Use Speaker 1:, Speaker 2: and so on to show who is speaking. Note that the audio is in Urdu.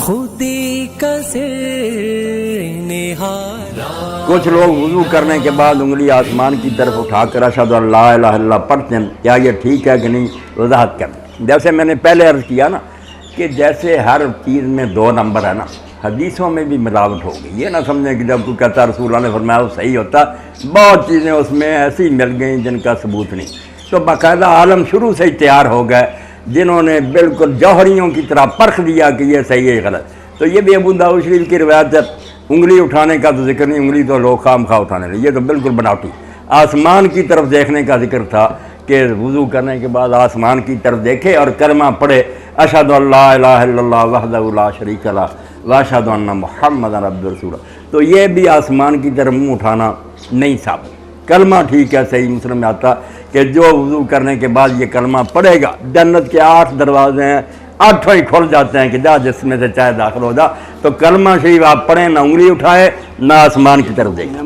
Speaker 1: خودی کا
Speaker 2: کچھ لوگ وضو کرنے کے بعد انگلی آسمان کی طرف اٹھا کر اشہد ان لا الہ الا اللہ پڑھتے ہیں، کیا یہ ٹھیک ہے کہ نہیں؟ وضاحت کریں۔ جیسے میں نے پہلے عرض کیا نا کہ جیسے ہر چیز میں 2 نمبر ہے نا، حدیثوں میں بھی ملاوٹ ہو گئی۔ یہ نہ سمجھیں کہ جب کوئی کہتا رسول اللہ نے فرمایا وہ صحیح ہوتا، بہت چیزیں اس میں ایسی مل گئیں جن کا ثبوت نہیں۔ تو باقاعدہ عالم شروع سے ہی تیار ہو گئے جنہوں نے بالکل جوہریوں کی طرح پرکھ دیا کہ یہ صحیح ہے غلط۔ تو یہ بھی ابو داؤد شریف کی روایت ہے، انگلی اٹھانے کا تو ذکر نہیں، انگلی تو لوگ خام خواہ اٹھانے لگے، یہ تو بالکل بناوٹی۔ آسمان کی طرف دیکھنے کا ذکر تھا کہ وضو کرنے کے بعد آسمان کی طرف دیکھے اور کلمہ پڑھے، اشہد ان لا الہ الا اللہ وحدہ لا شریک لہ واشہد ان محمد عبدہ ورسولہ۔ تو یہ بھی آسمان کی طرف منہ اٹھانا نہیں ثابت۔ کلمہ ٹھیک ہے، صحیح مسلم میں آتا کہ جو وضو کرنے کے بعد یہ کلمہ پڑھے گا، جنت کے 8 دروازے ہیں، 8 ہی کھل جاتے ہیں کہ جا جس میں سے چاہے داخل ہو جا۔ تو کلمہ شریف آپ پڑھیں، نہ انگلی اٹھائے نہ آسمان کی طرف دیکھیں۔